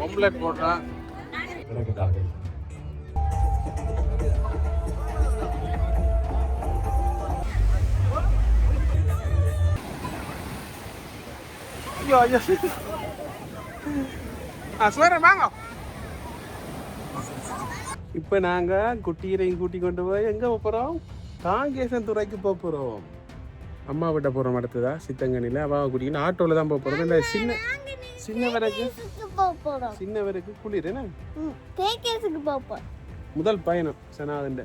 Omelette போட்டா வாங்க. இப்ப நாங்க குட்டீரையும் கூட்டி கொண்டு போய் எங்க போறோம்? காங்கேசன் துறைக்கு போறோம். அம்மா விட்ட போறோம். அடுத்ததா சித்தங்கனில அவாவை கூட்டிக்கிட்டு ஆட்டோல தான் போறோம். இந்த சின்னவருக்கு குளிர் என்ன முதல் பயணம் சனாதண்ட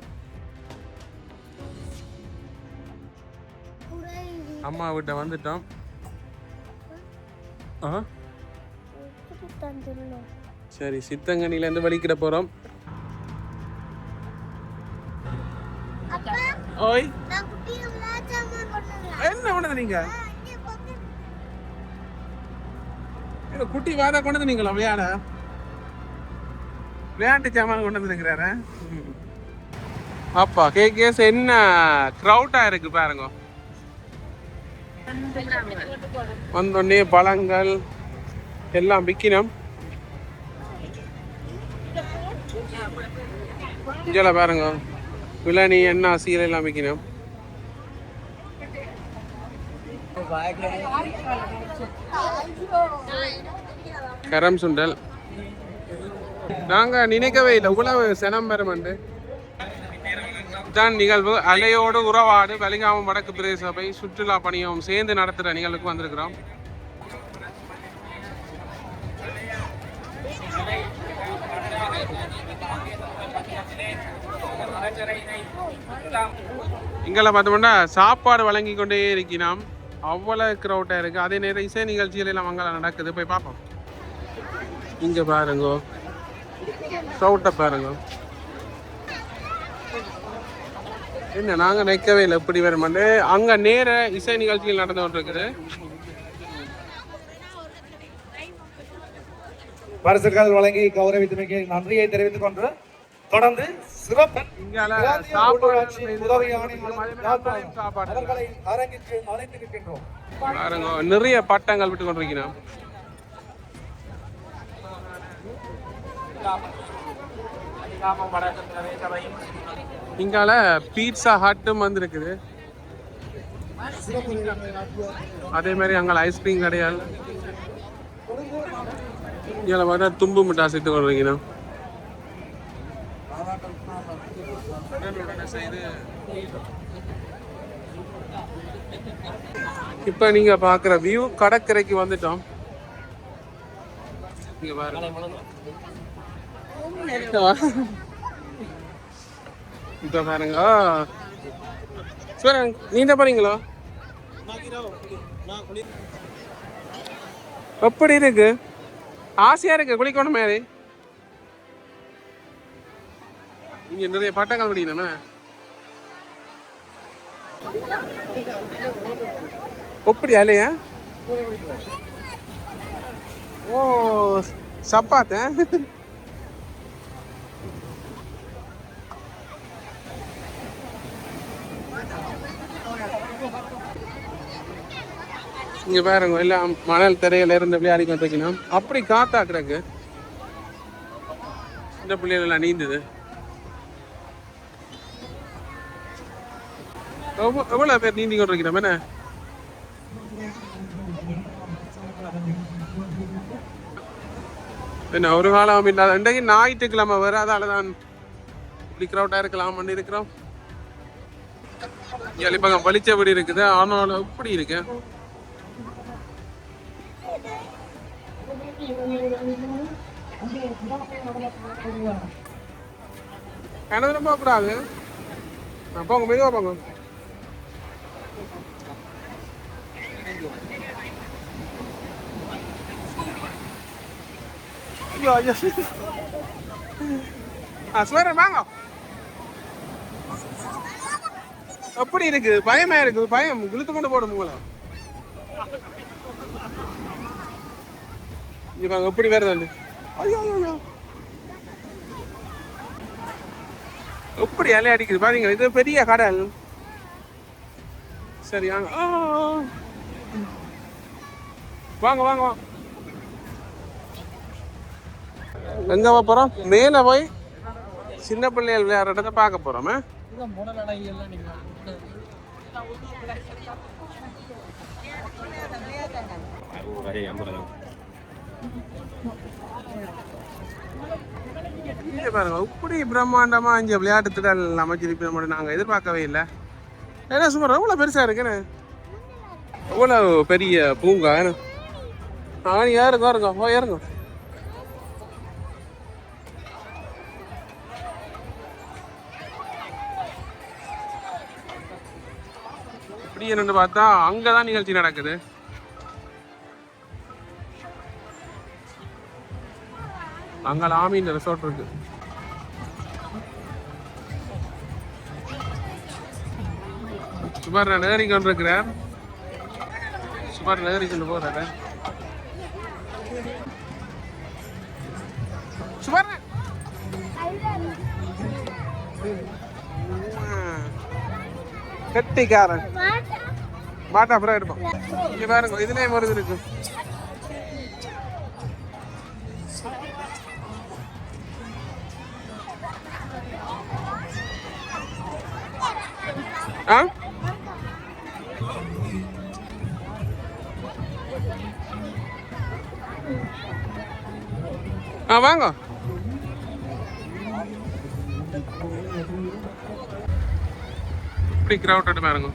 அம்மா விட்ட வந்துட்டோம். சரி, சித்தங்கனில இருந்து வலிக்கிட போறோம். ஓய் என்ன பண்ணது நீங்க? குட்டி வாடா கொண்டு வந்தீங்களா? விளையாட்டு சாமான் கொண்டு வந்துருக்கிறாரு. அப்பா கேஸ் என்ன கிரௌட்டா இருக்கு பாருங்க. வந்தோடனே பழங்கள் எல்லாம் விற்கணும். இங்கே பாருங்க, இளநீ என்ன சீலை எல்லாம் விற்கணும். கரம் சுண்டல் நாங்க நினைக்கவே இல்லை இவ்வளவு சனம் பெறும். தான் நிகழ்வு அலையோடு உறவாடு வலிகாமம் வடக்கு பிரதேச சபை சுற்றுலா பணியும் சேர்ந்து நடத்துகிற நிகழ்வுக்கு வந்திருக்கிறோம். இங்கெல்லாம் பார்த்தோம்னா சாப்பாடு வழங்கி கொண்டே இருக்கிறோம். அவ்வளவு க்ரௌட்டாக இருக்குது. அதே நேரம் இசை நிகழ்ச்சிகள் எல்லாம் அங்கே நடக்குது. போய் பார்ப்போம். இங்கே பாருங்க, க்ரௌட்டை பாருங்க. என்ன நாங்கள் நிற்கவே இல்லை எப்படி வருமாண்டு. அங்கே நேர இசை நிகழ்ச்சிகள் நடந்து கொண்டிருக்குது. பரிசுகள் வழங்கி கௌரவித்தமைக்கு நன்றியை தெரிவித்துக் கொண்டு தொடர்ந்து சிறப்பு நிறைய பட்டங்கள் விட்டு கொண்டிருக்கிறோம். இங்கால பீட்சா ஹட்டும் வந்திருக்குது. அதே மாதிரி அங்கே ஐஸ்கிரீம் கிடையாது. இங்கே பார்த்தா தும்பு மிட்டாய் சேர்த்து கொண்டிருக்கிறோம். இப்ப நீங்க பாக்குற வியூ கடற்கரைக்கு வந்துட்டோம். இங்க பாருங்க, இப்ப பாருங்க. நீண்ட போறீங்களோ? எப்படி இருக்கு? ஆசையா இருக்கு குளிக்கணும் மாதிரி. இங்க நிறைய பட்டங்கள் முடியணும். அப்படியா இல்லையா? ஓ சப்பாத்த இங்க பாருங்க, எல்லாம் மணல் திரையில இருந்து விளையாடி கொண்டிருக்கணும். அப்படி காத்தா கிடக்கு. இந்த பிள்ளைகள் எல்லாம் நீந்தது. எவ்வளவு பேர் நீந்தி கொண்டிருக்கிறோம். என்ன என்ன ஒரு காலம் இல்லாத இன்றைக்கு ஞாயிற்றுக்கிழமை வேற, அதாலதான் இப்படி கிரௌட்டா இருக்கலாம் இருக்கிறோம். இப்ப வலிச்சபடி இருக்குது. ஆனாலும் எப்படி இருக்கு? கனவு போகக்கூடாது. போங்க, மெதுவா போங்க. வாங்க. எப்படி இருக்கு? பயமா இருக்கு. பயம் இழுத்து கொண்டு போடும் உங்களை. எப்படி வருது? எப்படி அலை அடிக்குது பாருங்க. இது பெரிய கடல். சரி வாங்க வாங்க வாங்க. எங்கே போகிறோம்? மேலே போய் சின்ன பிள்ளைகள் விளையாடுறத பார்க்க போகிறோமே. இங்கே பாருங்க இப்படி பிரம்மாண்டமா இங்கே விளையாட்டு திடல் அமைச்சிருப்போம் மட்டும் நாங்கள் எதிர்பார்க்கவே இல்லை. ஏன்னா சுமார் எவ்வளோ பெருசாக இருக்குன்னு, எவ்வளோ பெரிய பூங்கா. ஏறுங்க ஏறுங்க ஓ ஏறுங்க. இப்படி என்னன்னு பார்த்தா அங்கதான் நிகழ்ச்சி நடக்குது. அங்க லாமின் ரிசார்ட் இருக்கு. சுமார் நேரி கொண்டு இருக்கிறார். சுமார் நேரி கொண்டு போறாரு. சுமார் கட்டிக்காரன் மாட்டா அப்புறம் இருப்பான். இங்க பாருங்க இதுலயே மருந்து இருக்கு. வாங்க. இப்படி கிரௌட் பாருங்க.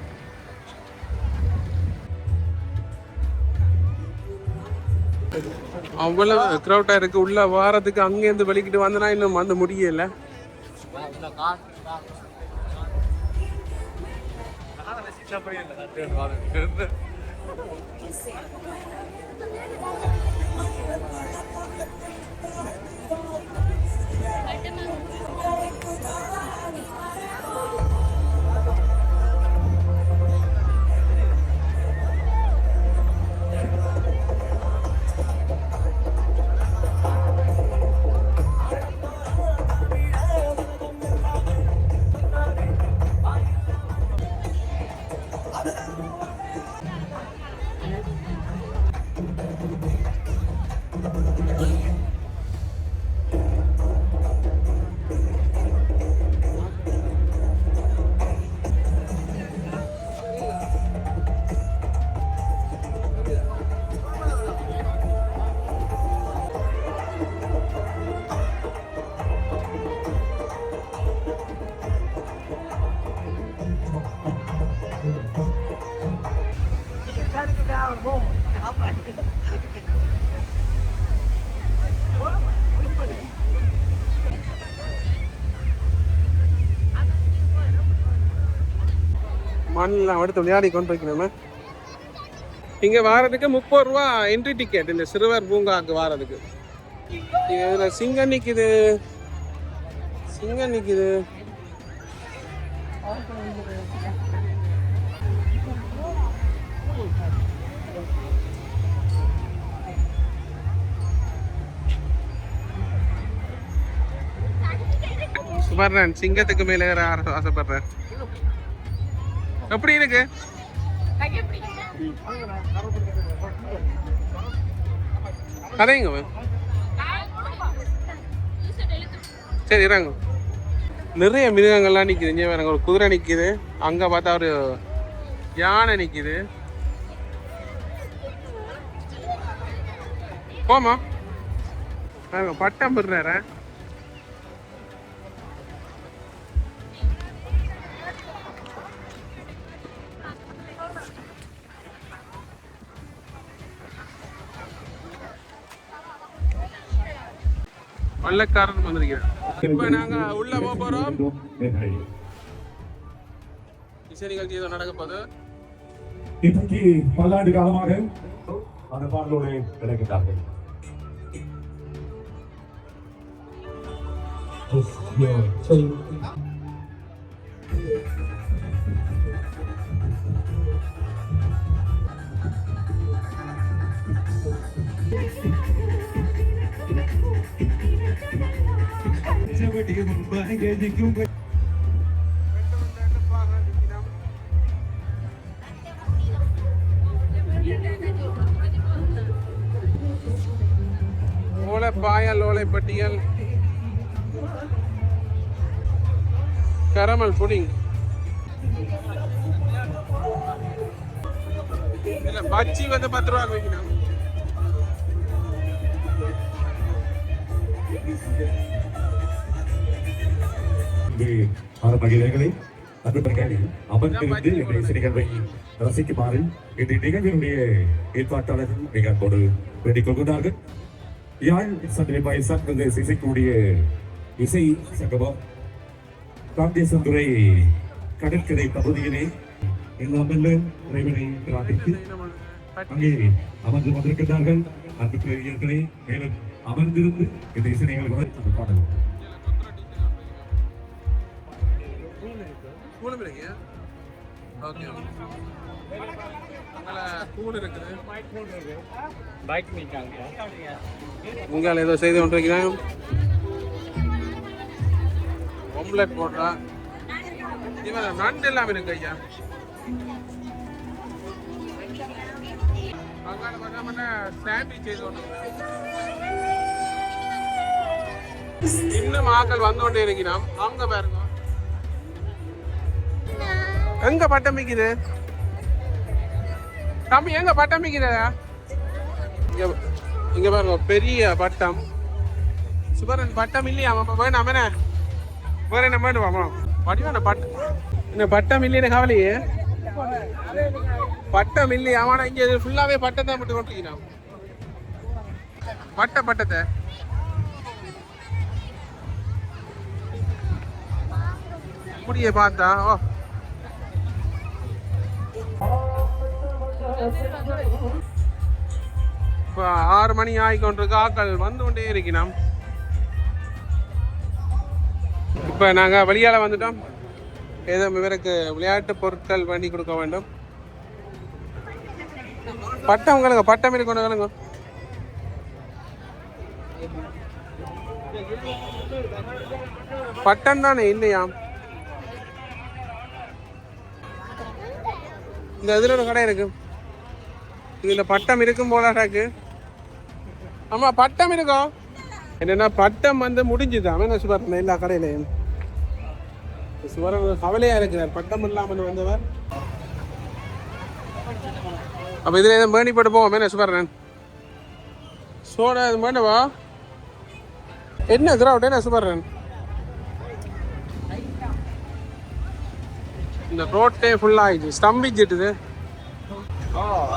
அவ்வளவு கிரௌட்டா இருக்கு. உள்ள வாரத்துக்கு அங்கேருந்து வெளிக்கிட்டு வந்தனா இன்னும் வந்து முடியல. மண்ணெல்லாம் எடுத்து விளையாடி கொண்டு வைக்கணுமே. இங்கே வாரதுக்கு 30 ரூபா என்ட்ரி டிக்கெட். இந்த சிறுவர் பூங்காவுக்கு வாரதுக்கு. இதில் சிங்கம் நிற்குது, சிங்கம் நிற்குது. சுமார் நான் சிங்கத்துக்கு மேலே ஆசைப்படுறேன். எப்படி இருக்கு? கதைங்க சரி இறாங்க. நிறைய மிருகங்கள்லாம் நிற்குது. இங்கே வேற ஒரு குதிரை நிற்குது. அங்கே பார்த்தா ஒரு யானை நிற்குது. போமா பட்டம் பெறுறாரு. வள்ளக்காரன் வந்திருக்கிறேன். இப்ப நாங்க உள்ள போறோம். இசை நிகழ்ச்சி ஏதோ நடக்க போகுது. இப்படி பல்லாண்டு காலமாக அந்த பாடலோடு கிடைக்கிறார்கள். ஓலை பாயல் ஓலை பட்டியல் கரமல் புடிங். இல்ல பச்சி வந்து 10 ரூபாய்க்கு வைக்கணும். மகிழ்ச்சிகளை அன்பர்கள் அமர்ந்திருந்து இந்த இசை நிகழ்வை ரசிக்குமாறு இந்த நிகழ்வினுடைய ஏற்பாட்டாளர்கள் மிக அன்போடு வேண்டிக் கொள்கிறார்கள். யாழ் சந்திரபாய் சர்வதேச இசைக்கூடிய இசை சங்கமம் காந்தேசந்துறை கடற்கரை பகுதியிலே எல்லாமல்ல இறைவனை பிரார்த்தித்து அங்கே அமர்ந்து வந்திருக்கிறார்கள். அன்புக்குரியவர்களே, மேலும் அமர்ந்திருந்து இந்த இசை நிகழ்வுகளை பாடல் கூலம் இருக்கு. ஓகே. அங்கல கூல் இருக்குது. பைக் மீட்டாங்க. உங்களால ஏதோ செய்து கொண்டிருக்கிறேன். ஆம்லெட் போடுறா. இவன் நண்டு எல்லாம் இருக்கு ஐயா. அங்கால பார்த்தா சாண்ட்விச் செய்து கொண்டிருக்கிறேன். இன்னும் ஆக்கள் வந்து கொண்டே இருக்கிறோம். அங்க பாருங்க, எங்க பட்டம் மிக்குது தம்பி, எங்க பட்டம் மிக்குதா? இங்க பாருங்க, பெரிய பட்டம். சுபரன் பட்டம் இல்லையா? வேணாம் வேணா வேற என்ன வேணுமா? வடிவான பட்டம் என்ன பட்டம் இல்லைன்னு கவலையே. பட்டம் இல்லையா? ஆனா இங்க ஃபுல்லாவே பட்டத்தை மட்டும் கொட்டிக்கிறான். பட்டத்தை முடிய பார்த்தா இப்போ 6 மணி ஆகிக்கொண்டிருக்கு. ஆக்கள் வந்து கொண்டே இருக்கிறோம். இப்போ நாங்கள் வெளியால் வந்துட்டோம். ஏதோ இவருக்கு விளையாட்டு பொருட்கள் பண்ணி கொடுக்க வேண்டும். பட்டம் உங்களுங்க, பட்டம் இது கொண்டு வருங்க. பட்டம் தானே இல்லையா? இந்த இதில் ஒரு கடை இருக்கு. இதில் பட்டம் இருக்கும் போல இருக்கு. ஆமாம், பட்டம் இருக்கும். என்னென்னா பட்டம் வந்து முடிஞ்சுதான் என்ன சுபரன் எல்லா கடையிலையும். சுபரன் கவலையாக இருக்கிறார், பட்டம் இல்லாமல் வந்தவர். அப்போ இதில் எதுவும் மேனி போட்டு போவோம் என்ன சுபரன்? சோடா இது வேண்டவா? என்ன கிரவுட் என்ன சுபரன்? இந்த ரோட்டே ஃபுல்லாகிடுச்சு, ஸ்தம்பிச்சுட்டுது.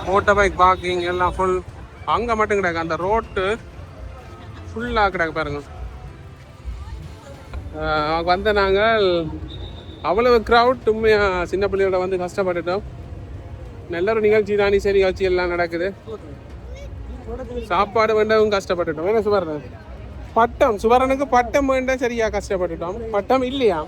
மோட்டர் பைக் பார்க்கிங் எல்லாம் ஃபுல். அங்கே மட்டும் கிடக்கு, அந்த ரோட்டு ஃபுல்லாக கிடக்கு பாருங்க. வந்த நாங்கள் அவ்வளவு க்ரௌட். உண்மையாக சின்ன பிள்ளையோட வந்து கஷ்டப்பட்டுட்டோம். நல்ல ஒரு நிகழ்ச்சி தானே, சரி நிகழ்ச்சி எல்லாம் நடக்குது. சாப்பாடு வேண்டவும் கஷ்டப்பட்டுட்டோம். என்ன சுபரன்? பட்டம் சுபரனுக்கு பட்டம் வேண்டாம், சரியா கஷ்டப்பட்டுட்டோம். பட்டம் இல்லையா?